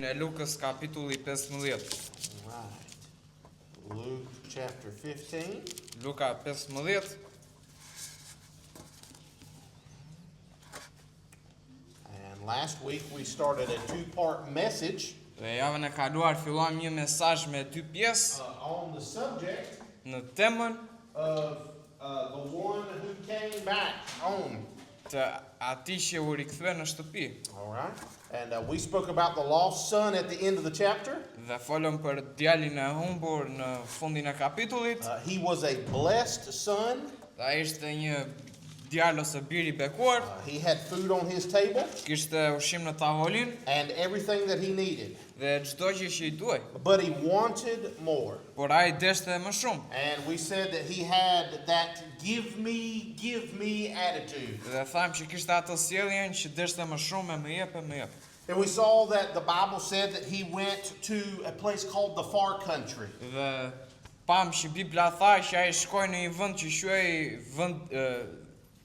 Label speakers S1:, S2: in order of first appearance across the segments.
S1: Në Lukës kapitulli 15.
S2: Right. Luke chapter 15.
S1: Luka 15.
S2: And last week we started a two-part message
S1: Dhe javën e kaluar filluam një mesazh me dy pjesë
S2: on the subject
S1: në temën
S2: of the one who came back home.
S1: të atij që u rikthye në shtëpi.
S2: All right. And we spoke about the lost son at the end of the chapter.
S1: Dhe folëm për djalin e humbur në fundin e kapitullit.
S2: He was a blessed son.
S1: Dhe ai ishte një djalë ose bir i bekuar.
S2: He had food on his table
S1: Kishte ushqim në tavolinë
S2: and everything that he needed.
S1: dhe çdo gjë që i duhej.
S2: But he wanted more.
S1: Por ai deshte më shumë.
S2: And we said that he had that give me attitude.
S1: Dhe thamë që kishte atë sjelljen që deshte më shumë e më jep.
S2: And we saw that the Bible said that he went to a place called the far country.
S1: Dhe pam që Bibla tha që ai shkoi në një vend që quhej vend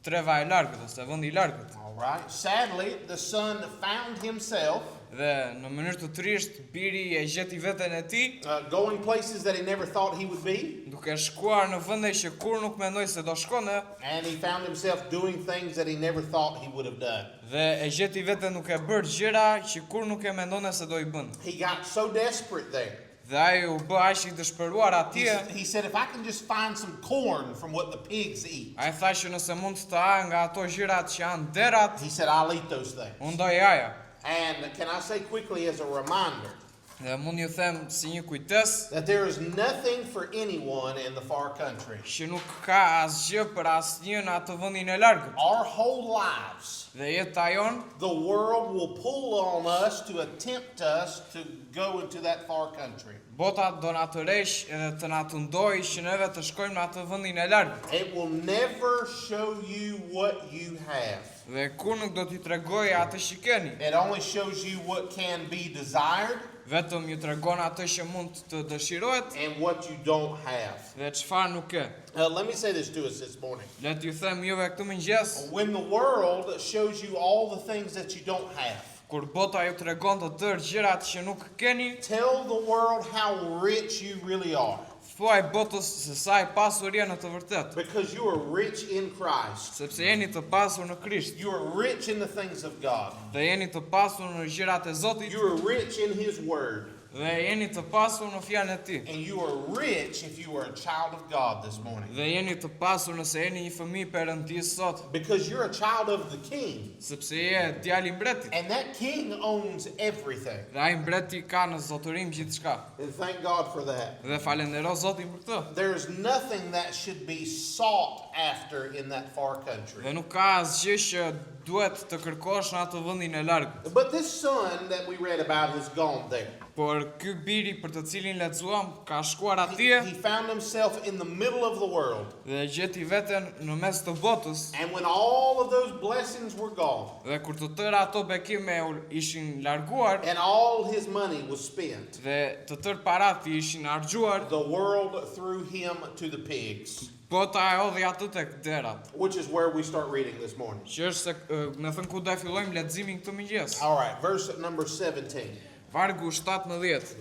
S1: treva e largët ose vendi i largët.
S2: All right. Sadly, the son found himself
S1: Dhe në mënyrë të trisht biri e gjeti veten e tij
S2: going places that he never thought he would be.
S1: duke shkuar në vende që kur nuk mendoi se do shkonte
S2: And he found himself doing things that he never thought he would have done.
S1: dhe e gjeti veten duke bërë gjëra që kur nuk e mendonte se do I bënte.
S2: He got so desperate there.
S1: Dhe ai u bë aq I dëshpëruar atje.
S2: He said, if I can just find some corn from what the pigs eat.
S1: Ai tha që nëse mund të ha nga ato gjërat që janë derat,
S2: He said, I'll eat those things.
S1: unë do I haja.
S2: And can I say quickly as a reminder
S1: Dhe mund ju them si një kujtës
S2: that there is nothing for anyone in the far country.
S1: që nuk ka asgjë për asnjë në atë vendin e largët.
S2: Our whole lives,
S1: Dhe jeta jon,
S2: the world will pull on us to attempt us to go into that far country.
S1: bota do na tërheq edhe të na të ndojë që neve të shkojmë në atë vendin e largët.
S2: It will never show you what you have.
S1: Dhe kur nuk do t'i tregoj atë që keni,
S2: It only shows you what can be desired
S1: vetëm ju tregon atë që mund të dëshirohet
S2: and what you don't have.
S1: dhe çfarë nuk ke.
S2: Let me say this to us this morning.
S1: Le t'ju them juve këtë mëngjes,
S2: When the world shows you all the things that you don't have,
S1: kur bota ju tregon të tërë gjërat që nuk keni,
S2: tell the world how rich you really are.
S1: thuaj botës se sa e pasur je në të vërtetë,
S2: Because you are rich in Christ.
S1: sepse jeni të pasur në Krisht
S2: You are rich in the things of God.
S1: dhe jeni të pasur në gjërat e Zotit
S2: You are rich in His Word.
S1: dhe jeni të pasur në fjalën e Tij.
S2: And you are rich if you are a child of God this morning.
S1: Dhe jeni të pasur nëse jeni një fëmijë Perëndisë sot,
S2: Because you're a child of the King.
S1: sepse je djali I mbretit.
S2: And that King owns everything.
S1: Dhe ai mbreti ka në zotërim gjithçka.
S2: And thank God for that.
S1: Dhe falendero Zotin për këtë.
S2: There is nothing that should be sought after in that far country.
S1: Dhe nuk ka asgjë që duhet të kërkosh në atë vendin e largët.
S2: But this son that we read about has gone there.
S1: Por ky biri për të cilin lexuam ka shkuar
S2: He
S1: atje
S2: found himself in the middle of the world.
S1: dhe gjeti veten në mes të botës.
S2: And when all of those blessings were gone
S1: Dhe kur të tëra ato bekime ishin larguar
S2: and all his money was spent,
S1: dhe të tërë parat I ishin harxhuar,
S2: the world threw him to the pigs,
S1: bota e hodhi atë tek derat.
S2: which is where we start reading this morning.
S1: Që është se me thënë ku do e fillojmë leximin këtë mëngjes.
S2: All right, verse number 17.
S1: Vargu 17.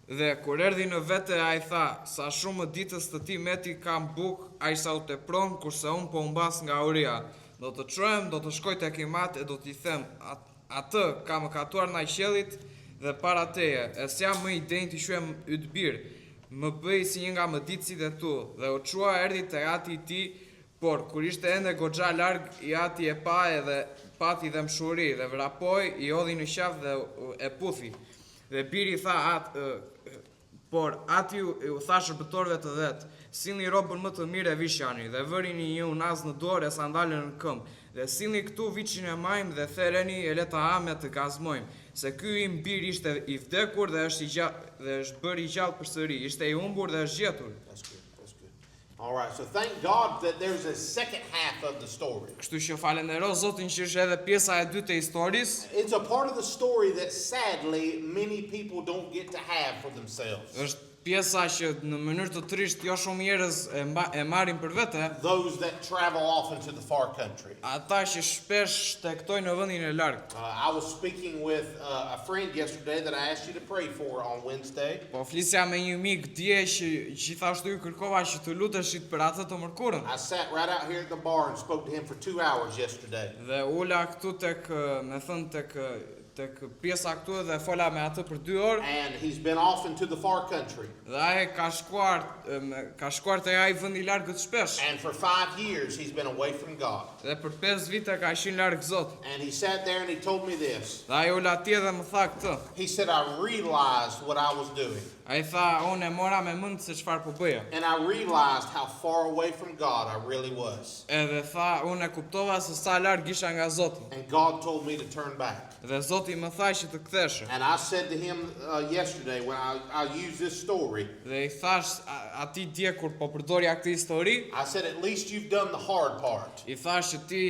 S1: Dhe kur erdhi në vete ai tha, sa shumë ditës të ti meti kam buk, ai sa u tepron kurse unë po mbas nga uria. Do të çohem, do të shkoj tek Imat e do t'i them, atë ka mëkatuar ndaj qiellit dhe para teje. E s'jam më I denjë t'i quhem yt bir. Më bëj si një nga mëditësit e tu dhe u çua erdhi te ati I tij, por kur ishte ende goxha larg, I ati e pa edhe pati dhe mshuri dhe vrapoi, I hodhi në qafë dhe e puthi. Dhe biri tha por ati u tha shërbëtorëve të vet, sillni robën më të mirë e vishani dhe vërini një unaz në dorë e sandalen në këmbë dhe sillni këtu viçin e majmë dhe thereni e le ta hamë të gazmojmë, se ky im bir ishte I vdekur dhe është bërë I gjallë përsëri, ishte I humbur dhe është gjetur.
S2: That's good. That's good. All right, so thank God that there's a second half of the story.
S1: Kështu që falendero Zotin që është edhe pjesa e dytë e historisë.
S2: It's a part of the story that sadly many people don't get to have for themselves.
S1: Është pjesa që në mënyrë të trisht jo shumë njerëz e marrin për vete,
S2: those that travel off into the far country.
S1: ata që shpesh shtektojnë në vendin e largët.
S2: I was speaking with a friend yesterday that I asked you to pray for on Wednesday.
S1: Po flisja me një mik dje që gjithashtu ju kërkova që të luteshit për atë të mërkurën.
S2: I sat right out here at the bar and spoke to him for 2 hours yesterday.
S1: Dhe ula këtu tek tek pjesa këtu dhe fola me atë për 2 orë.
S2: And he's been off into the far country.
S1: Dhe ai ka shkuar te ai vend I largët shpesh.
S2: And for 5 years he's been away from God.
S1: Dhe për 5 vite ka qenë larg Zotit.
S2: And he sat there and he told me this.
S1: Dhe ai ula atje dhe më tha këtë.
S2: He said, I realized what I was doing.
S1: Ai tha, unë e mora me mend se çfarë po bëja.
S2: And I realized how far away from God I really was.
S1: Edhe tha, unë e kuptova se sa larg isha nga Zoti.
S2: And God told me to turn back.
S1: Dhe Zoti më tha që të ktheshe.
S2: And I said to him yesterday when I used this story,
S1: Dhe I thash atij dje kur po përdorja këtë histori,
S2: I said, at least you've done the hard part.
S1: I thash që ti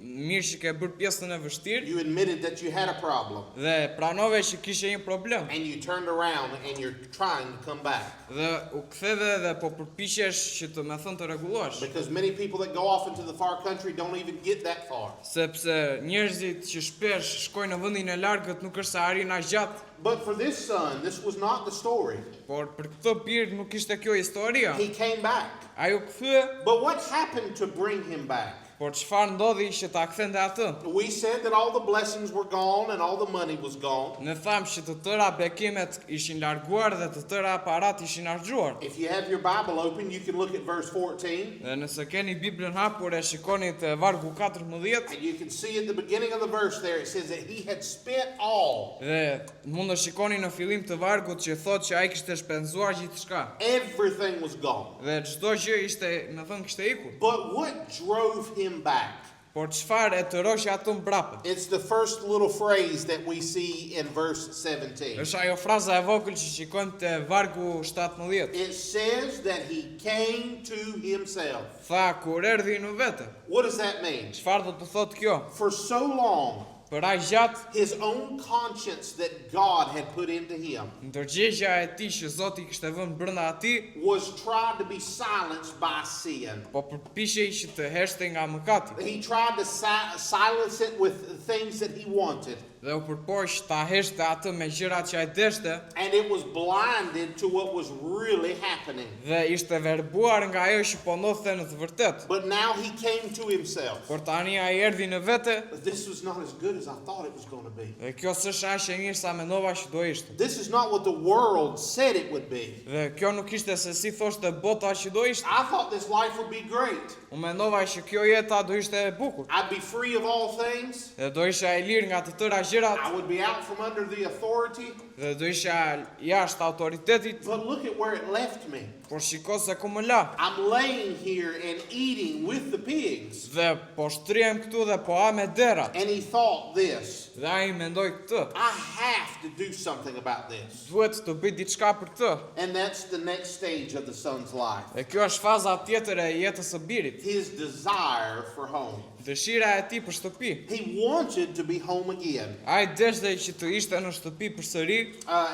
S1: mirë që ke bërë pjesën e vështirë
S2: You admitted that you had a problem.
S1: dhe pranove që kishe një problem.
S2: And you turned around and you're trying to come back.
S1: Dhe u ktheve dhe po përpiqesh që të më thënë të rregullohesh.
S2: Because many people that go off into the far country don't even get that far.
S1: Sepse njerëzit që shpesh shkojnë në vendin e largët nuk është se arrin aq gjatë.
S2: But for this son, this was not the story.
S1: Por për këtë birë nuk ishte kjo historia.
S2: He came back.
S1: Ai u kthye,
S2: But what happened to bring him back?
S1: por çfarë ndodhi që ta kthente atë?
S2: We said that all the blessings were gone and all the money was gone.
S1: Ne thamë që të tëra bekimet ishin larguar dhe të tëra parat ishin harxhuar.
S2: If you have your Bible open, you can look at verse 14.
S1: Dhe nëse keni Biblën hapur e shikoni te vargu 14,
S2: And you can see at the beginning of the verse there, it says that he had spent all.
S1: dhe mund të shikoni në fillim të vargut që thotë që ai kishte shpenzuar gjithçka.
S2: Everything was gone.
S1: Dhe çdo gjë ishte, më thënë, kishte ikur.
S2: But what drove him back?
S1: Por çfarë e tëroqi atë mbrapsht?
S2: It's the first little phrase that we see in verse 17.
S1: Është ajo fraza e vogël që shikojmë te vargu 17.
S2: It says that he came to himself.
S1: Tha kur erdhi në vete.
S2: What does that mean?
S1: Çfarë do të thotë kjo?
S2: For so long,
S1: Për aq gjatë,
S2: his own conscience that God had put into him
S1: ndërgjegjja e tij që Zoti kishte vënë brenda atij,
S2: was tried to be silenced by sin.
S1: po përpiqej që të heshte nga mëkati.
S2: He tried to silence it with the things that he wanted.
S1: Dhe u përpoq ta heshte atë me gjërat që ai deshte
S2: And it was blinded to what was really happening.
S1: dhe ishte verbuar nga ajo që po ndodhte në të vërtetë.
S2: But now he came to himself.
S1: Por tani ai erdhi në vete
S2: This was not as good as I thought it was going to be.
S1: dhe kjo s'është aq e mirë sa mendova që do ishte.
S2: This is not what the world said it would be.
S1: Dhe kjo nuk ishte se si thoshte bota që do ishte.
S2: I thought this life would be great.
S1: Unë mendova që kjo jeta do ishte e bukur.
S2: I'd be free of all things.
S1: Dhe do isha e lirë nga të tëra gjërat
S2: I would be out from under the authority.
S1: dhe do isha jashtë autoritetit,
S2: But look at where it left me.
S1: por shiko se ku më la.
S2: I'm laying here and eating with the pigs.
S1: Dhe po shtrihem këtu dhe po ha me derat.
S2: And he thought this.
S1: Dhe ai mendoi këtë.
S2: I have to do something about this.
S1: Duhet të bëj diçka për këtë.
S2: And that's the next stage of the son's life.
S1: Dhe kjo është faza tjetër e jetës së birit.
S2: His desire for home.
S1: Dëshira e tij për shtëpi.
S2: He wanted to be home again.
S1: Ai deshte që të ishte në shtëpi përsëri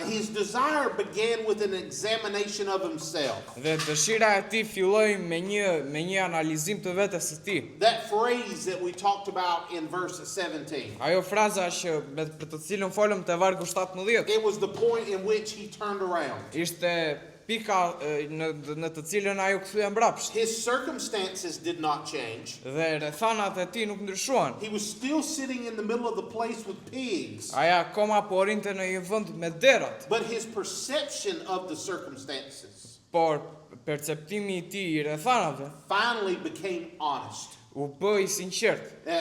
S2: His desire began with an examination of himself.
S1: dhe dëshira e tij filloi me një analizim të vetes së tij.
S2: That phrase that we talked about in verse 17.
S1: Ajo fraza që për të cilën folëm te vargu 17
S2: It was the point in which he turned around.
S1: ishte pika në të cilën ai u kthye mbrapsht.
S2: His circumstances did not change.
S1: Dhe rrethanat e tij nuk ndryshuan.
S2: He was still sitting in the middle of the place with pigs.
S1: Ai akoma po rinte në një vend me derat,
S2: But his perception of the circumstances
S1: por perceptimi I tij I rrethanave
S2: finally became honest.
S1: u bë I sinqert.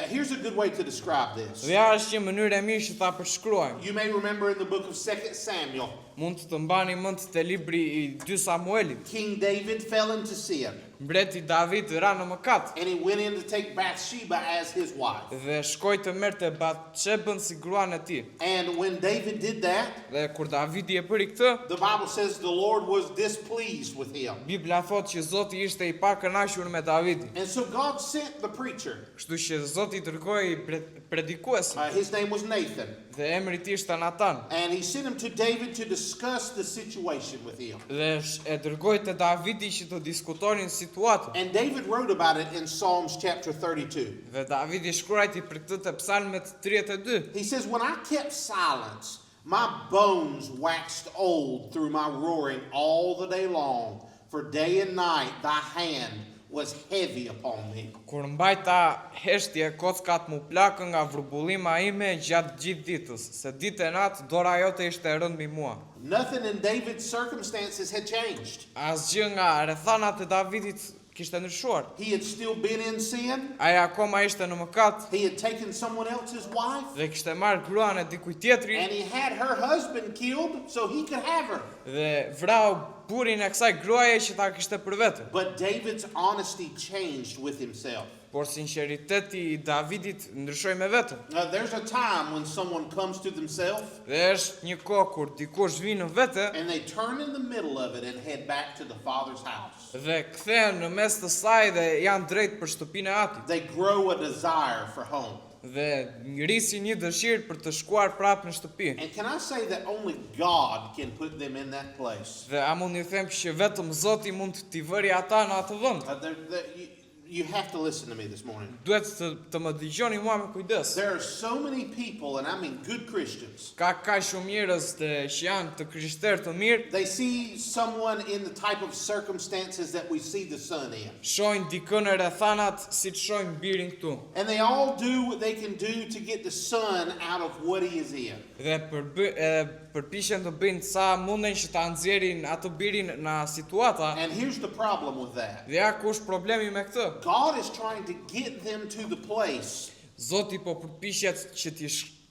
S2: Here's a good way to describe this.
S1: Dhe ja është një mënyrë e mirë që ta përshkruajmë.
S2: You may remember in the book of 2 Samuel,
S1: Mund të mbani mend te libri I 2 Samuelit.
S2: King David fell into sin.
S1: mbreti David ra në mëkat
S2: and he went in to take Bathsheba as his wife.
S1: dhe shkoi të merrte Batshebën si gruan e tij.
S2: And when David did that,
S1: Dhe kur Davidi e bëri këtë,
S2: the Bible says the Lord was displeased with him.
S1: Bibla thotë që Zoti ishte I pakënaqur me Davidin.
S2: And so God sent the preacher.
S1: Kështu që Zoti dërgoi predikuesin
S2: His name was Nathan.
S1: dhe emri I tij ishte Natan.
S2: And he sent him to David to discuss the situation with him.
S1: Dhe e dërgoi te Davidi që të diskutonin situatën.
S2: And David wrote about it in Psalms chapter 32.
S1: Dhe Davidi shkruajti për këtë te Psalmet 32.
S2: He says, when I kept silence, my bones waxed old through my roaring all the day long, for day and night thy hand was heavy upon me.
S1: Kur mbajta heshtje, kockat mu plakën nga vrbullima ime gjatë gjithë ditës, se ditë e natë dora jote ishte e rënd mbi mua.
S2: Nothing in David's circumstances had changed.
S1: Asgjë nga rrethanat e Davidit kishte ndryshuar.
S2: He had still been in sin.
S1: Ai akoma ishte në mëkat
S2: He had taken someone else's wife.
S1: dhe kishte marrë gruan e dikujt tjetri
S2: And he had her husband killed so he could have her.
S1: dhe vrau burin e kësaj gruaje që ta kishte për vete.
S2: But David's honesty changed with himself.
S1: Por sinqeriteti I Davidit ndryshoi me veten.
S2: There's a time when someone comes to themselves
S1: Dhe është një kohë kur dikush vjen në vete
S2: and they turn in the middle of it and head back to the Father's house.
S1: dhe kthehen në mes të saj dhe janë drejt për shtëpinë e atit.
S2: They grow a desire for home.
S1: Dhe ngrisin një dëshirë për të shkuar prapë në shtëpi.
S2: And can I say that only God can put them in that place?
S1: Dhe a mund një them që vetëm Zoti mund t'i vëri ata në atë vend.
S2: You have to listen to me this morning.
S1: Duhet të më dëgjoni mua me kujdes.
S2: There are so many people, and I mean good Christians.
S1: Ka shumë njerëz që janë të krishterë të mirë,
S2: They see someone in the type of circumstances that we see the son in.
S1: shohin dikën e rrethanat siç shohin birin këtu.
S2: And they all do what they can do to get the son out of what he is in.
S1: Dhe përpiqen të bëjnë sa munden që ta nxjerrin atë birin në situata.
S2: And here's the problem with that.
S1: Dhe ja ku është problemi me këtë.
S2: God is trying to get them to the place
S1: Zoti po përpiqet që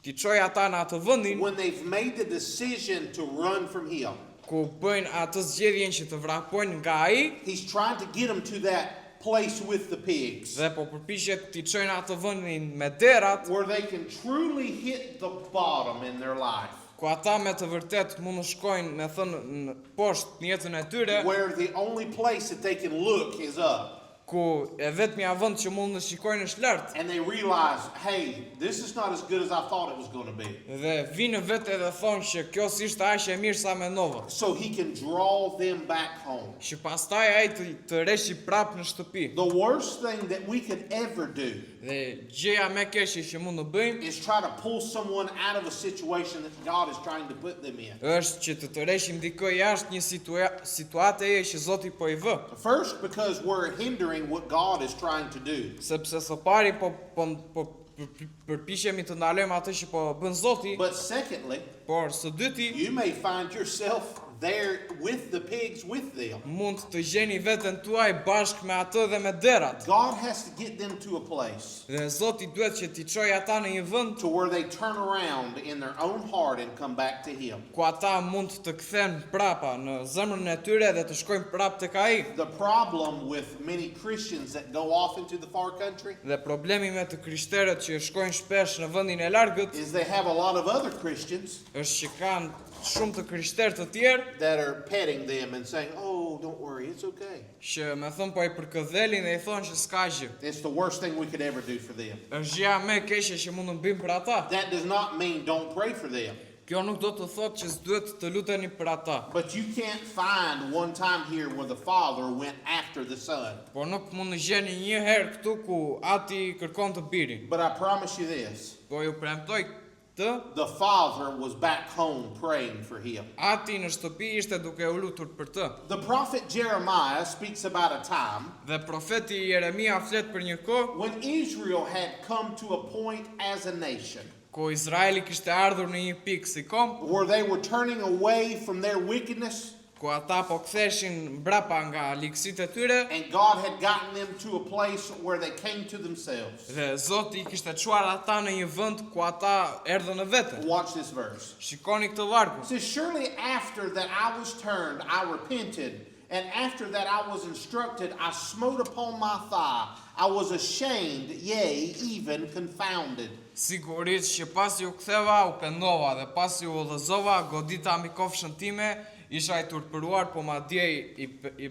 S1: t'i çojë ata në atë vendin
S2: when they've made the decision to run from him.
S1: ku bëjnë atë zgjedhjen që të vrapojnë nga ai
S2: He's trying to get them to that place with the pigs,
S1: dhe po përpiqet t'i çojnë atë vendin me derat
S2: where they can truly hit the bottom in their life,
S1: ku ata me të vërtet mund të shkojnë me thënë në poshtë në jetën e tyre,
S2: where the only place that they can look is up.
S1: ku e vetmja vend që mund të shikojnë është lart.
S2: And they realize, hey, this is not as good as I thought it was going to be.
S1: Dhe vinë vetë edhe thonë që kjo s'ishte aq e mirë sa mendova.
S2: So he can draw them back home.
S1: Që pastaj ai të reshi prapë në shtëpi.
S2: The worst thing that we could ever do
S1: Dhe gjëja më e keqe që mund të bëjmë
S2: is try to pull someone out of a situation that God is trying to put them in.
S1: është që të reshim dikë jashtë një situate që Zoti po I vë.
S2: First, because we're hindering what God is trying to do.
S1: Sepse së pari po përpiqemi të ndalojmë atë që po bën Zoti,
S2: But secondly,
S1: por së dyti
S2: you may find yourself there with the pigs with them.
S1: mund të gjeni veten tuaj bashkë me atë dhe me derat.
S2: God has to get them to a place
S1: Dhe Zoti duhet që t'i çojë ata në një vend
S2: to where they turn around in their own heart and come back to Him.
S1: ku ata mund të kthehen prapa në zemrën e tyre dhe të shkojnë prapë tek ai.
S2: The problem with many Christians that go off into the far country
S1: Dhe problemi me të krishterët që shkojnë shpesh në vendin e largët
S2: is they have a lot of other Christians
S1: është që kanë shumë të krishterë të tjerë
S2: that are petting them and saying, oh, don't worry, it's okay.
S1: që me thënë po I përkëdhelin dhe I thonë që s'ka gjë.
S2: It's the worst thing we could ever do for them.
S1: Është gjëja më e keqe që mund të bëjmë për ata.
S2: That does not mean don't pray for them.
S1: Kjo nuk do të thotë që s'duhet të luteni për ata.
S2: But you can't find one time here where the father went after the son.
S1: Por nuk mund të gjeni një herë këtu ku ati kërkon të birin.
S2: But I promise you this,
S1: Po ju premtoj të
S2: the father was back home praying for him.
S1: ati në shtëpi ishte duke u lutur për të.
S2: The prophet Jeremiah speaks about a time
S1: Dhe profeti Jeremia flet për një kohë
S2: when Israel had come to a point as a nation
S1: ku Izraeli kishte ardhur në një pikë si kom,
S2: where they were turning away from their wickedness,
S1: ku ata po ktheshin mbrapa nga ligësitë e tyre
S2: and God had gotten them to a place where they came to themselves.
S1: dhe Zoti I kishte çuar ata në një vend ku ata erdhën në vete.
S2: Watch this verse.
S1: Shikoni këtë vargu.
S2: It says, surely after that I was turned, I repented And after that I was instructed, I smote upon my thigh. I was ashamed, yea, even confounded.
S1: Sigurisht që pasi u ktheva, u pendova dhe pasi u udhëzova, godita mi kofshën time, isha I turpëruar, po madje I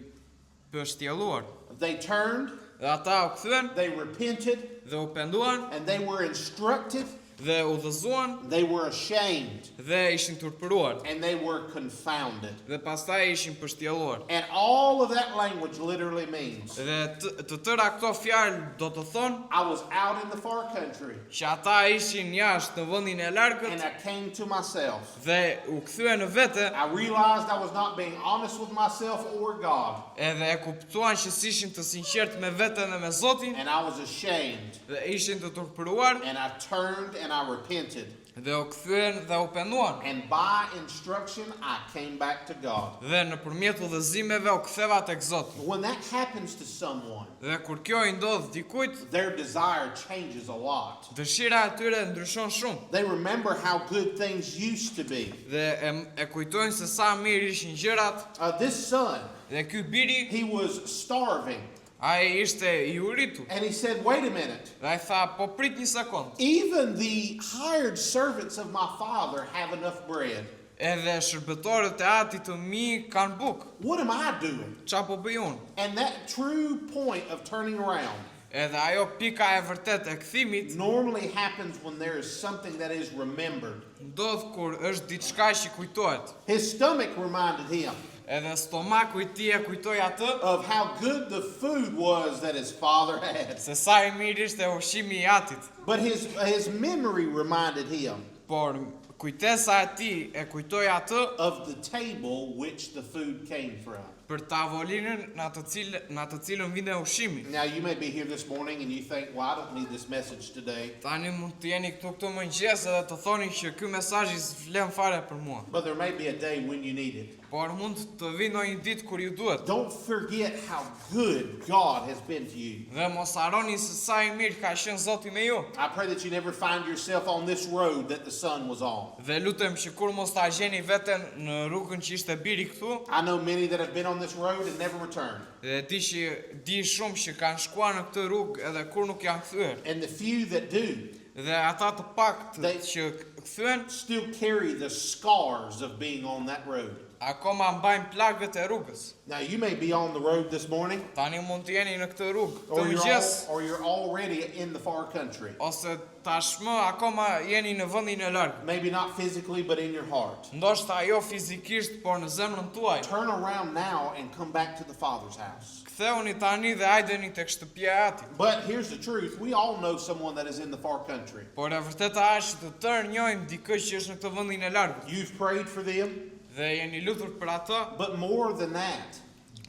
S1: pështjelluar.
S2: They turned,
S1: Dhe ata u kthyen
S2: they repented,
S1: dhe u penduan
S2: and they were instructed,
S1: dhe u udhëzuan
S2: they were ashamed,
S1: dhe ishin turpëruar
S2: and they were confounded.
S1: dhe pastaj ishin pështjelluar.
S2: And all of that language literally means
S1: Dhe të tëra këto fjalë do të thonë
S2: I was out in the far country
S1: që ata ishin jashtë në vendin e
S2: and
S1: largët
S2: I came to myself.
S1: dhe u kthyen në vete
S2: I realized I was not being honest with myself or God,
S1: edhe e kuptuan që s'ishin të sinqert me veten dhe me Zotin
S2: and I was ashamed,
S1: dhe ishin të turpëruar
S2: and I turned and I repented.
S1: dhe u kthyen dhe u penduan
S2: And by instruction, I came back to God.
S1: dhe nëpërmjet udhëzimeve u ktheva tek Zoti.
S2: When that happens to someone,
S1: Dhe kur kjo I ndodh dikujt,
S2: their desire changes a lot.
S1: dëshira e tyre ndryshon shumë
S2: They remember how good things used to be.
S1: dhe e kujtojnë se sa mirë ishin gjërat
S2: This son,
S1: dhe ky biri
S2: he was starving,
S1: ai ishte I uritur.
S2: and he said, "Wait a minute.
S1: Dhe ai tha, po prit një sekond.
S2: Even the hired servants of my father have enough bread.
S1: Edhe shërbëtorët e atit të mi kanë bukë.
S2: What am I doing?"
S1: Qa po bëj unë?
S2: And that true point of turning around
S1: Edhe ajo pika e vërtet e kthimit
S2: normally happens when there is something that is remembered.
S1: ndodh kur është diçka që kujtohet.
S2: His stomach reminded him
S1: Edhe stomaku I tij e kujtoi atë
S2: of how good the food was that his father had.
S1: se sa I mirë ishte ushqimi I atit.
S2: But his memory reminded him
S1: Por kujtesa e tij e kujtoi atë
S2: of the table which the food came from.
S1: për tavolinën në të cilën vinte ushqimi.
S2: Now, you may be here this morning and you think, well, I don't need this message today.
S1: Tani mund të jeni këtu këtë mëngjes edhe të thoni që ky mesazh I s'vlen fare për mua.
S2: But there may be a day when you need it.
S1: Por mund të vi ndonjë ditë kur ju duhet.
S2: Don't forget how good God has been to you.
S1: Dhe mos harroni se sa I mirë ka qenë Zoti me ju.
S2: I pray that you never find yourself on this road that the son was on.
S1: Dhe lutem që kur mos ta gjeni veten në rrugën që ishte biri këtu.
S2: I know many that have been on this road and never returned.
S1: Dhe di shumë që kanë shkuar në këtë rrugë edhe kur nuk janë kthyer.
S2: And the few that do
S1: Dhe ata të pakt
S2: They-
S1: që kthyen
S2: still carry the scars of being on that road.
S1: akoma mbajnë plagët e rrugës.
S2: Now, you may be on the road this morning,
S1: Tani mund të jeni në këtë rrugë
S2: or
S1: këtë
S2: you're,
S1: mëngjes
S2: or you're already in the far country.
S1: ose tashmë akoma jeni në vendin e larg.
S2: Maybe not physically, but in your heart.
S1: Ndoshta jo fizikisht, por në zemrën tuaj.
S2: Turn around now and come back to the Father's house.
S1: Ktheuni tani dhe hajdeni tek shtëpia e atit.
S2: But here's the truth. We all know someone that is in the far country.
S1: Por e vërteta është që të tërë njohim dikë që është në këtë vendin e largët.
S2: You've prayed for them,
S1: Dhe jeni lutur për atë,
S2: but more than that,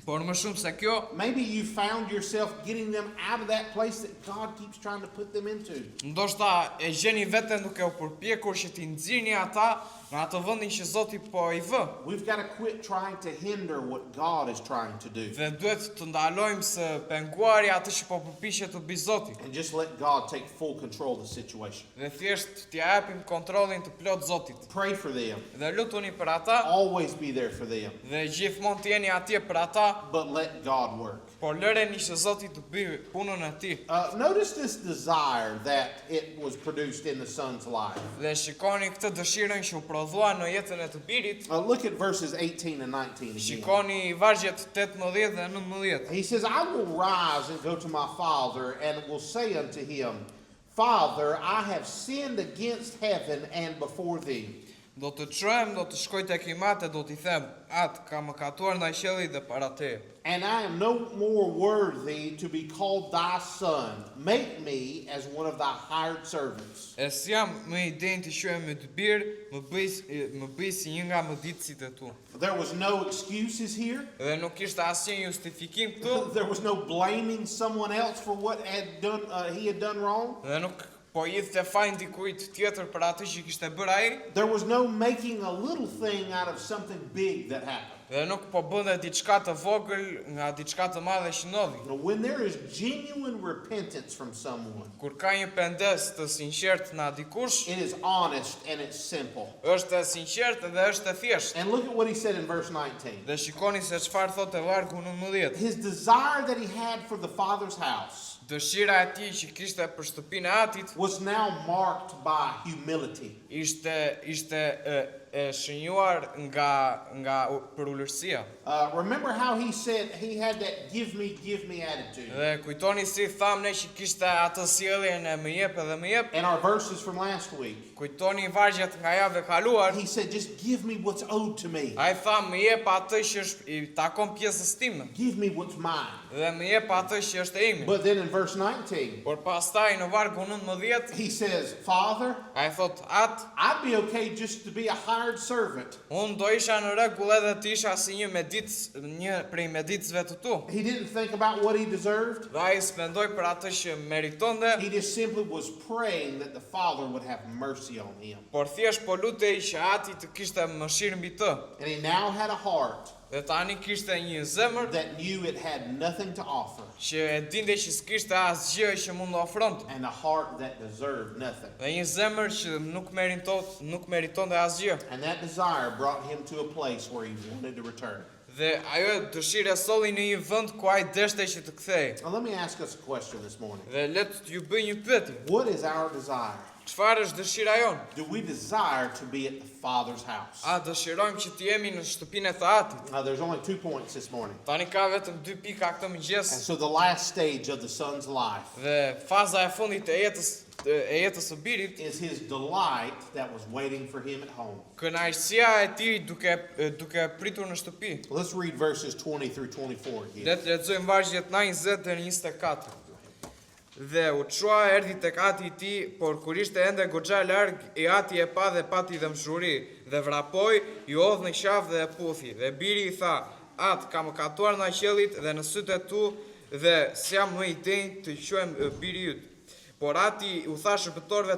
S1: por më shumë se kjo,
S2: maybe you found yourself getting them out of that place that God keeps trying to put them into.
S1: ndoshta e gjeni veten duke u përpjekur që t'i nxirni ata në atë vendin që Zoti po I vë.
S2: We've got to quit trying to hinder what God is trying to do
S1: Dhe duhet të ndalojmë së penguari atë që po përpiqet të bëjë Zoti.
S2: and just let God take full control of the situation.
S1: Dhe thjesht t'ia japim kontrollin të plot Zotit.
S2: Pray for them.
S1: Dhe lutuni për ata
S2: Always be there for them,
S1: dhe gjithmonë të jeni atje për ata,
S2: but let God work.
S1: por lëreni që Zoti të bëjë punën e tij.
S2: Notice this desire that it was produced in the son's life.
S1: Dhe shikoni këtë dëshirën që u prodhua në jetën e të birit.
S2: Look at verses 18 and 19 again.
S1: Shikoni vargjet 18 dhe 19.
S2: He says, I will rise and go to my father and will say unto him, Father, I have sinned against heaven and before thee.
S1: Do të çojmë, do të shkoj tek imate, do t'i them, atë ka mëkatuar ndaj qiellit dhe para te.
S2: And I am no more worthy to be called thy son. Make me as one of thy hired servants.
S1: E s'jam më I denj të quhem me të birë, më bëj si një nga mëditësit e tu.
S2: There was no excuses here.
S1: Dhe nuk ishte asnjë justifikim këtu,
S2: There was no blaming someone else for what had done he had done wrong.
S1: dhe nuk po idhte fajin dikujt tjetër për atë që kishte bërë ai,
S2: There was no making a little thing out of something big that happened.
S1: Dhe nuk po bënte diçka të vogël nga diçka të madhe që ndodhi.
S2: You know, when there is genuine repentance from someone,
S1: Kur ka një pendes të sinqert nga dikush,
S2: it is honest and it's simple.
S1: është e sinqert dhe është e thjeshtë.
S2: And look at what he said in verse 19.
S1: Dhe shikoni se çfarë thotë vargu 19.
S2: His desire that he had for the Father's house
S1: Dëshira e tij që kishte për shtëpinë e atit
S2: was now marked by humility.
S1: ishte e shënjuar nga përullërsia.
S2: Remember how he said he had that give me attitude.
S1: Dhe kujtoni si thamë ne që kishte atë sjelljen e më jep edhe më jep.
S2: And our verses from last week.
S1: Kujtoni vargjet nga java e kaluar.
S2: He said, just give me what's owed to me.
S1: Ai tha më jep atë që i takon pjesës time.
S2: Give me what's mine.
S1: Dhe më jep atë që është e imi.
S2: But then in verse 19,
S1: Por pastaj në vargu 19,
S2: he says, Father,
S1: ai thot atë,
S2: I'd be okay just to be a hired servant.
S1: unë do isha në rregull edhe të isha si një prej medicëve të tu.
S2: He didn't think about what he deserved.
S1: Dhe ai s'mendoi për atë që meritonte,
S2: He just simply was praying that the Father would have mercy on him.
S1: por thjesht po lutej që ati të kishte mëshirë mbi të.
S2: And he now had a heart
S1: Dhe tani kishte një zemër
S2: that knew it had nothing to offer
S1: që e dinte që s'kishte asgjë që mund të ofronte.
S2: and a heart that deserved nothing.
S1: Dhe një zemër që nuk meritonte asgjë.
S2: And that desire brought him to a place where he wanted to return.
S1: Dhe ajo dëshirë e solli në një vend ku ai deshte që të kthehej.
S2: Now let me ask us a question this morning.
S1: Dhe le të ju bëj një pyetje.
S2: What is our desire?
S1: Çfarë është dëshira jonë?
S2: Do we desire to be at the Father's house?
S1: A dëshirojmë që të jemi në shtëpinë e të Atit?
S2: There's only 2 points this morning.
S1: Tani ka vetëm 2 pika këtë mëngjes.
S2: And so the last stage of the son's life
S1: Dhe faza e fundit e jetës së birit,
S2: is his delight that was waiting for him at home.
S1: kënaqësia e tij duke pritur në shtëpi.
S2: Let's read verses 20 through 24
S1: Le
S2: again.
S1: të lexojmë vargjet 20 deri në 24. Dhe u çua erdhi tek ati I tij, por kur ishte ende goxha larg, I ati e pa dhe pati dëmshuri, dhe vrapoi, I odh në qafë dhe e puthi. Dhe biri I tha: "At, kam katuar nga qiellit dhe në sytë e tu, dhe s'jam më I denj të quhem biri yt." Por ati u tha shërbëtorëve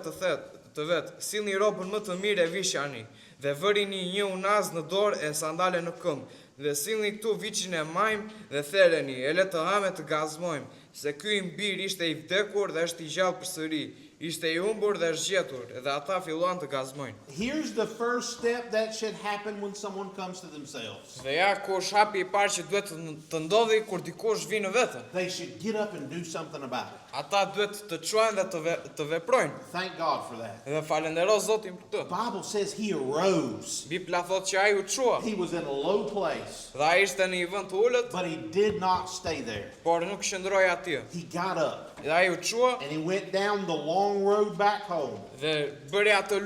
S1: të vet: "Sillni robën më të mirë e vishani, dhe vërini një unaz në dorë e sandale në këmbë, dhe sillni këtu viçin e majm dhe thereni, e le të hamë të gazmojmë, se ky I bir ishte I vdekur dhe është I gjallë përsëri, ishte I humbur dhe është gjetur, dhe ata filluan të gazmojnë."
S2: Here's the first step that should happen when someone comes to themselves.
S1: Dhe ja ku është hapi I parë që duhet të ndodhi kur dikush vjen në veten.
S2: They should get up and do something about it.
S1: Ata duhet të çojnë dhe të veprojnë.
S2: Thank God for that.
S1: Dhe falendero Zotin për
S2: The
S1: këtë.
S2: Bible says he arose.
S1: Bibla thotë që ai u çua.
S2: He was in a low place,
S1: Dhe ai ishte në një vend të ulët,
S2: but he did not stay there.
S1: por nuk qëndroi atje.
S2: He got up
S1: Dhe ai u çua
S2: and he went down the long road back home.
S1: dhe bëri atë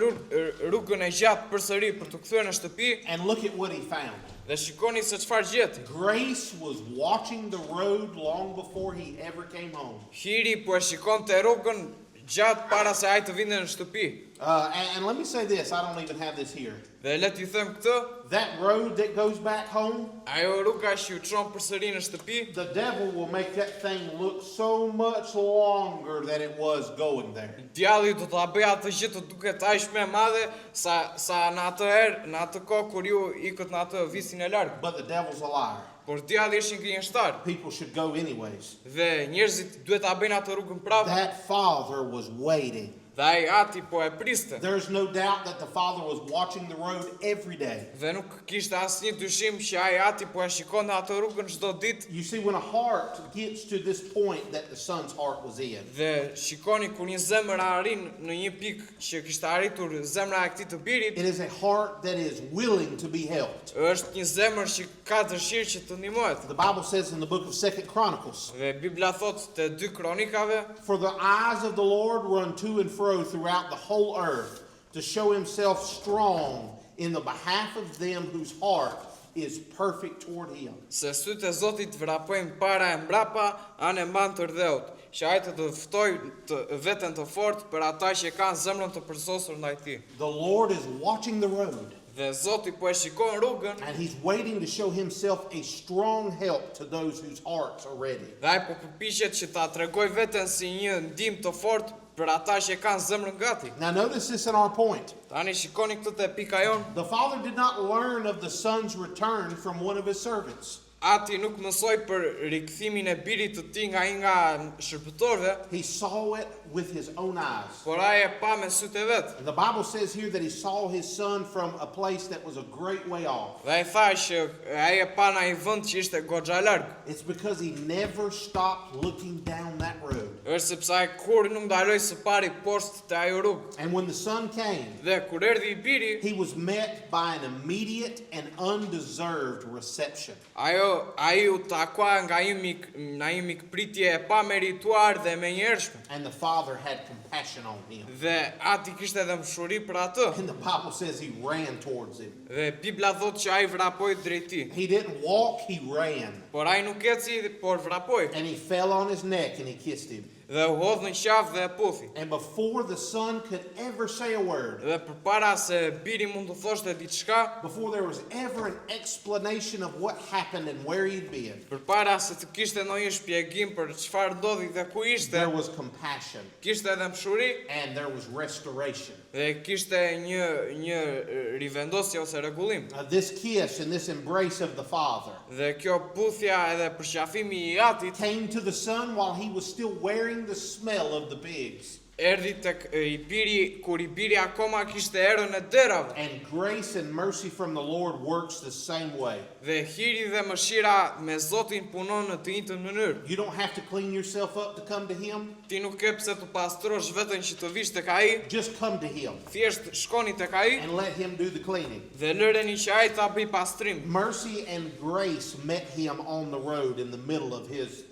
S1: rrugën e gjatë përsëri për të kthyer në shtëpi.
S2: And look at what he found.
S1: Dhe shikoni se çfarë gjeti.
S2: Grace was watching the road long before he ever came home.
S1: Hiri po e shikonte rrugën gjatë para se ai të vinte në shtëpi.
S2: And let me say this, I don't even have this here.
S1: Dhe le t'i them këtë,
S2: That road that goes back home,
S1: ajo rruga që u çon përsëri në shtëpi,
S2: the devil will make that thing look so much longer than it was going there.
S1: djalli do ta bëj atë gjë të duket aq më e madhe sa në atë kohë kur ju ikët në atë visin e larg.
S2: But the devil's a liar.
S1: Por djalli është një gënjeshtar
S2: People should go anyways.
S1: dhe njerëzit duhet ta bëjnë atë rrugën prapë.
S2: That father was waiting.
S1: Dhe ai ati po e priste.
S2: There's no doubt that the father was watching the road every day.
S1: Dhe nuk kishte asnjë dyshim që ai ati po e shikonte atë rrugën çdo ditë.
S2: You see, when a heart gets to this point that the son's heart was in,
S1: Dhe shikoni kur një zemër arrin në një pikë që kishte arritur zemra e këtij të birit,
S2: it is a heart that is willing to be helped.
S1: është një zemër që ka dëshirë që të ndihmohet.
S2: The Bible says in the book of 2 Chronicles,
S1: Dhe Bibla thotë te 2 Kronikave,
S2: for the eyes of the Lord run to and fro throughout the whole earth to show himself strong in the behalf of them whose heart is perfect toward him.
S1: se sytë e Zotit vrapojnë para e mbrapa, anë mban të rdheut, që ai të ftoj veten të fortë për ata që kanë zemrën të përsosur ndaj tij.
S2: The Lord is watching the road,
S1: Dhe Zoti po e shikon rrugën,
S2: and he's waiting to show himself a strong help to those whose hearts are ready.
S1: dhe ai po përpiqet që ta tregoj veten si një ndihmë të fortë për ata që kanë zemrën gati.
S2: Now notice this in our point.
S1: Tani shikoni këtë te pika jon.
S2: The father did not learn of the son's return from one of his servants.
S1: Ati nuk mësoi për rikthimin e birit të tij nga një nga shërbëtorëve,
S2: He saw it with his own eyes.
S1: por ai e pa me sytë e vet.
S2: And the Bible says here that he saw his son from a place that was a great way off.
S1: Dhe ai tha që ai e pa në një vend që ishte goxha larg.
S2: It's because he never stopped looking down that road.
S1: Është sepse ai kur nuk ndaloi së pari poshtë te ajo rrugë.
S2: And when the son came,
S1: Dhe kur erdhi I biri,
S2: he was met by an immediate and undeserved reception.
S1: ai u takua nga një mikpritje e pamerituar dhe menjëhershme.
S2: And the father had compassion on him.
S1: Dhe ati kishte edhe mshuri për atë.
S2: And the Bible says he ran towards him.
S1: Dhe Bibla thotë që ai vrapoi drejt tij.
S2: He didn't walk, he ran.
S1: Por ai nuk eci, por vrapoi.
S2: And he fell on his neck and he kissed him.
S1: Dhe u hodh në qafë dhe e puthi.
S2: And before the son could ever say a word,
S1: Dhe përpara se biri mund të thoshte diçka,
S2: before there was ever an explanation of what happened and where he'd been,
S1: përpara se të kishte ndonjë shpjegim për çfarë ndodhi dhe ku ishte,
S2: there was compassion
S1: kishte edhe mshuri
S2: and there was restoration.
S1: dhe kishte një rivendosje ose rregullim.
S2: This kiss and this embrace of the father
S1: Dhe kjo puthja edhe përqafimi I atit
S2: came to the son while he was still wearing the smell of the pigs.
S1: erdhi tek I biri kur I biri akoma kishte erën e derave.
S2: And grace and mercy from the Lord works the same way.
S1: Dhe hiri dhe mëshira me Zotin punon në të njëjtën mënyrë.
S2: You don't have to clean yourself up to come to him.
S1: Ti nuk ke pse të pastrosh veten që të vish tek ai,
S2: Just come to him
S1: thjesht shkoni tek ai
S2: and let him do the cleaning.
S1: dhe lëreni që ai ta bëj pastrim.
S2: Mercy and grace met him on the road in the middle of his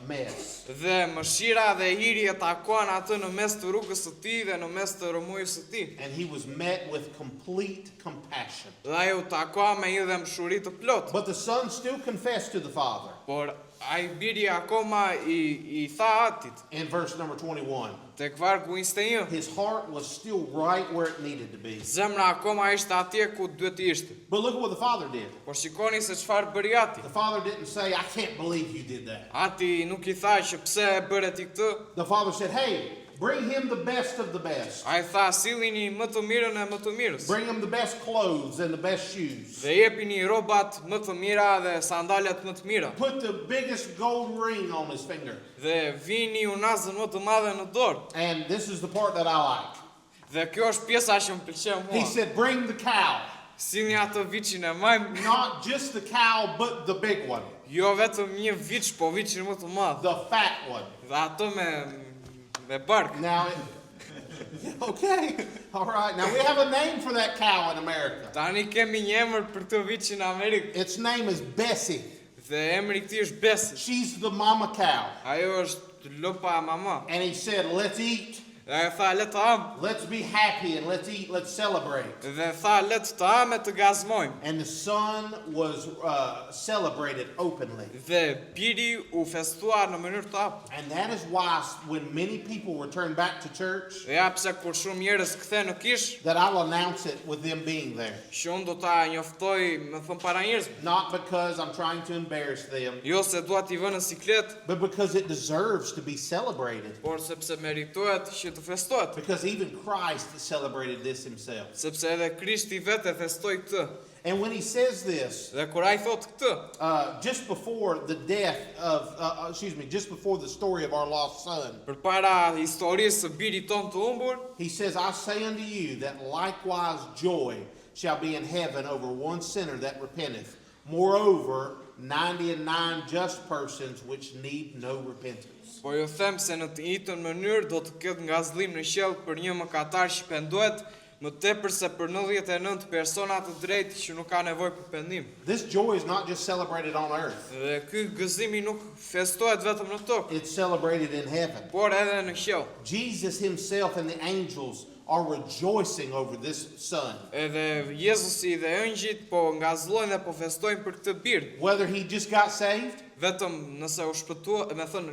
S2: mess.
S1: Dhe mëshira dhe hiri e takuan atë në mes të rrugës së tij dhe në mes të rrëmujës së tij.
S2: And he was met with complete compassion.
S1: Dhe ai u takua me një dhe mshuri të plot.
S2: But the son still confessed to the father
S1: Por ai biri akoma I tha atit
S2: in verse number 21.
S1: tek vargu 21.
S2: His heart was still right where it needed to be.
S1: Zemra akoma ishte atje ku duhet të ishte.
S2: But look at what the father did.
S1: Por shikoni se çfarë bëri ati.
S2: The father didn't say, I can't believe you did that.
S1: Ati nuk I tha që pse e bëre ti këtë.
S2: The father said, hey, bring him the best of the best.
S1: Ai tha sillini më të mirën e më të mirës.
S2: Bring him the best clothes and the best shoes.
S1: Dhe jepini robat më të mira dhe sandalet më të mira.
S2: Put the biggest gold ring on his finger.
S1: Dhe vini unazën më të madhe në dorë.
S2: And this is the part that I like.
S1: Dhe kjo është pjesa që më pëlqen
S2: He
S1: mua.
S2: said, bring the cow.
S1: Sillni atë viçin e majm,
S2: Not just the cow, but the big one.
S1: jo vetëm një viç, po viçin më të madh.
S2: The fat one.
S1: Dhe atë me bark.
S2: Now, okay, all right. Now we have a name for that cow in America.
S1: Tani kemi një emër për këtë viç në Amerikë.
S2: Its name is Bessie.
S1: Dhe emri I tij është Besi.
S2: She's the mama cow.
S1: Ajo është lopa mama.
S2: And he said, let's eat,
S1: Dhe ajo tha le të ham.
S2: let's be happy, and let's eat, let's celebrate.
S1: Dhe tha le të ham e të gazmojmë.
S2: And the son was celebrated openly.
S1: Dhe biri u festua në mënyrë të hapur.
S2: And that is why when many people return back to church,
S1: Dhe ja pse kur shumë njerëz kthehen në kish,
S2: that I'll announce it with them being there.
S1: që unë do ta njoftoj, më thon para njerëzve.
S2: Not because I'm trying to embarrass them,
S1: Jo se dua t'i vënë në siklet,
S2: but because it deserves to be celebrated.
S1: por sepse meritohet që të festohet.
S2: Because even Christ celebrated this himself.
S1: Sepse edhe Krishti vetë festoi këtë.
S2: And when he says this,
S1: Dhe kur ai thot këtë,
S2: just before the death of, just before the story of our lost son,
S1: përpara historisë së birit ton të humbur,
S2: he says, I say unto you that likewise joy shall be in heaven over one sinner that repenteth. Moreover, 99 just persons which need no repentance.
S1: po ju them se në të njëjtën mënyrë do të ketë ngazëllim në qiell për një mëkatar që pendohet, më tepër se për 99 persona të drejtë që nuk ka nevojë për pendim.
S2: This joy is not just celebrated on earth,
S1: Dhe ky gëzimi nuk festohet vetëm në tokë,
S2: it's celebrated in heaven.
S1: por edhe në qiell.
S2: Jesus himself and the angels are rejoicing over this son.
S1: Edhe Jezusi dhe ëngjit po ngazëllojnë dhe po festojnë për këtë bir.
S2: Whether he just got saved,
S1: Vetëm nëse u shpëtua, me thënë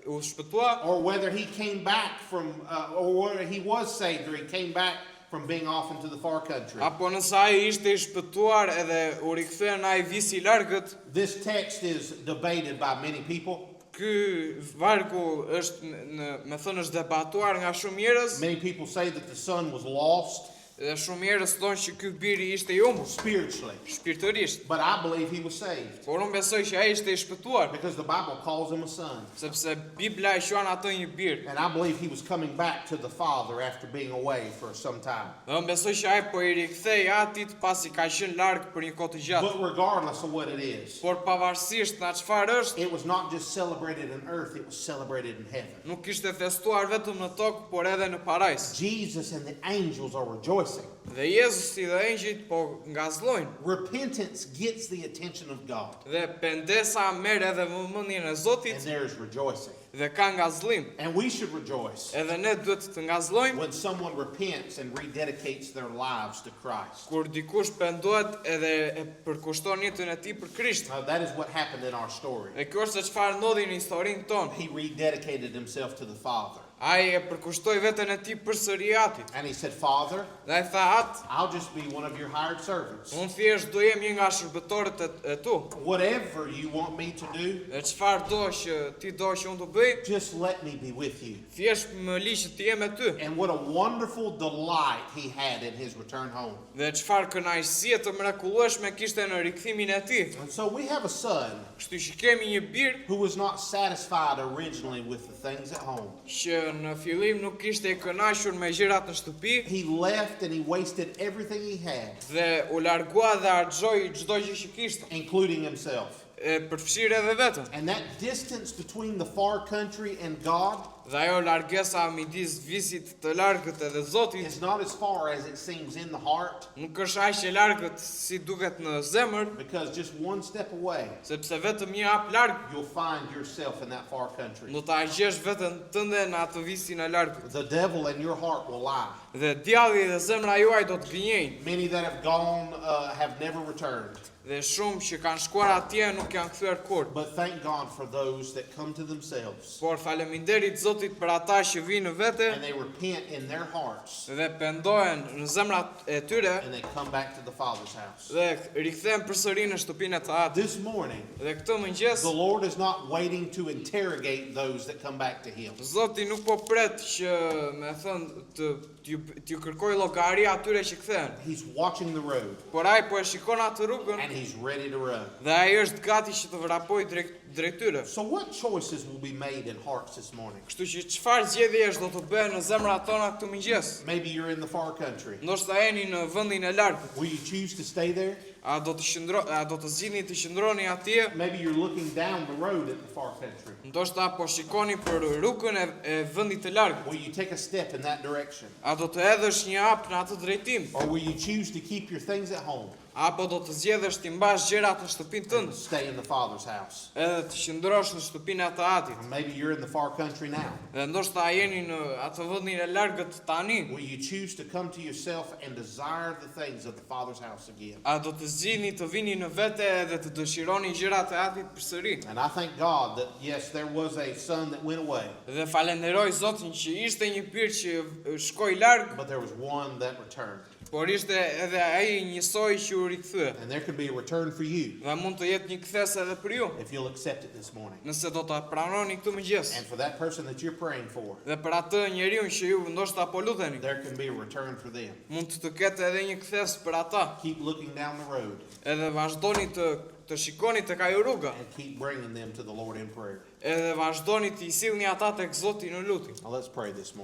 S1: u shpëtua,
S2: or whether he came back from, or whether he was saved, or he came back from being off into the far country.
S1: apo nëse ai ishte I shpëtuar edhe u rikthye në ai visi I largët.
S2: This text is debated by many people.
S1: ky vargu është me thënë është debatuar nga shumë njerëz
S2: Many people say that the son was lost
S1: dhe shumë njerëz thonë që ky biri ishte i humbur
S2: spiritually,
S1: shpirtërisht.
S2: but I believe he was saved
S1: Por unë besoj që ai ishte i shpëtuar,
S2: because the Bible calls him a son.
S1: sepse Bibla e quan atë një bir.
S2: And I believe he was coming back to the Father after being away for some time.
S1: Dhe unë besoj që ai po i rikthej atit pasi ka qenë larg për një kohë të gjatë.
S2: But regardless of what it is,
S1: Por pavarësisht nga çfarë është,
S2: it was not just celebrated on earth, it was celebrated in heaven.
S1: nuk ishte festuar vetëm në tokë, por edhe në parajs.
S2: Jesus and the angels are rejoicing.
S1: Dhe Jezusi dhe engjëjt po ngazllojnë.
S2: Repentance gets the attention of God,
S1: Dhe pendesa merr edhe vëmendjen e
S2: and
S1: Zotit
S2: there is rejoicing.
S1: dhe ka ngazllim.
S2: And we should rejoice
S1: Edhe ne duhet të ngazllojmë
S2: when someone repents and rededicates their lives to Christ.
S1: kur dikush pendohet edhe e përkushton jetën e tij për Krisht.
S2: Now, that is what happened in our story.
S1: Dhe kjo është çfarë ndodhi në historinë tonë.
S2: He rededicated himself to the Father.
S1: Ai e përkushtoi veten e tij përsëri atit.
S2: And he said, Father,
S1: Dhe ai tha atë,
S2: I'll just be one of your hired servants.
S1: unë thjesht do jem një nga shërbëtorët e tu.
S2: Whatever you want me to do,
S1: Dhe çfarë do që ti do që unë të bëj,
S2: just let me be with you.
S1: thjesht më liq që të jem me ty.
S2: And what a wonderful delight he had in his return home.
S1: Dhe çfarë kënaqësie të mrekullueshme kishte në rikthimin e tij.
S2: And so we have a son
S1: Kështu që kemi një bir
S2: who was not satisfied originally with the things at home.
S1: që në fillim nuk ishte i kënaqur me gjërat në shtëpi
S2: He left and he wasted everything he had,
S1: dhe u largua dhe harxhoi çdo gjë që kishte,
S2: including himself.
S1: e përfshirë edhe veten.
S2: And that distance between the far country and God
S1: Dhe ajo largesa midis visit të largët edhe Zotit
S2: is not as far as it seems in the heart,
S1: nuk është aq e largët si duket në zemër,
S2: because just one step away,
S1: sepse vetëm një hap larg
S2: you'll find yourself in that far country.
S1: do ta gjesh veten tënde në atë visin e largët.
S2: The devil in your heart will lie.
S1: Dhe djalli dhe zemra juaj do të gënjejnë.
S2: Many that have gone have never returned.
S1: Dhe shumë që kanë shkuar atje nuk janë kthyer kurrë.
S2: But thank God for those that come to themselves
S1: Por faleminderit Zotit për ata që vinë në vete
S2: and they repent in their hearts
S1: dhe pendohen në zemrat e tyre
S2: and they come back to the Father's house.
S1: dhe rikthehen përsëri në shtëpinë e të Atit.
S2: This morning,
S1: Dhe këtë mëngjes
S2: the Lord is not waiting to interrogate those that come back to Him.
S1: Zoti nuk po pret që me thënë t'ju kërkoj llogari atyre që kthehen,
S2: He's watching the road
S1: por ai po e shikon atë rrugën
S2: and He's ready to run.
S1: dhe ai është gati që të vrapojë drejt tyre.
S2: So what choices will be made in hearts this morning?
S1: Kështu që çfarë zgjedhjesh do të bëhen në zemrat tona këtë mëngjes?
S2: Maybe you're in the far country.
S1: Ndoshta jeni në vendin e largët.
S2: Will you choose to stay there?
S1: A do të zgjidhni të qëndroni atje?
S2: Maybe you're looking down the road at the far country.
S1: Ndoshta po shikoni për rrugën e vendit të largët.
S2: Will you take a step in that direction?
S1: A do të hedhësh një hap në atë drejtim?
S2: Or will you choose to keep your things at home
S1: Apo do të zgjedhësh ti mbash gjërat në shtëpinë
S2: and
S1: tënde,
S2: stay in the Father's house?
S1: edhe të qëndrosh në shtëpinë e të Atit?
S2: Or maybe you're in the far country now.
S1: Dhe ndoshta jeni në atë vendin e largët tani.
S2: Will you choose to come to yourself and desire the things of the Father's house again?
S1: A do të zgjidhni të vini në vete dhe të dëshironi gjërat e Atit përsëri?
S2: And I thank God that, yes, there was a son that went away,
S1: Dhe falenderoj Zotin që ishte një bir që shkoi larg,
S2: but there was one that returned.
S1: por ishte edhe ai njësoj që u rikthye.
S2: And there can be a return for you
S1: Dhe mund të jetë një kthes edhe për ju,
S2: if you'll accept it this morning.
S1: nëse do ta pranoni këtë mëngjes.
S2: And for that person that you're praying for,
S1: Dhe për atë njeriu që ju ndoshta po luteni,
S2: there can be a return for them.
S1: mund të ketë edhe një kthes për ata.
S2: Keep looking down the road
S1: Edhe vazhdoni të shikoni tek ajo rruga.
S2: and keep bringing them to the Lord in prayer.
S1: Edhe vazhdoni të i sillni ata tek Zoti në lutje.
S2: Now let's pray this morning.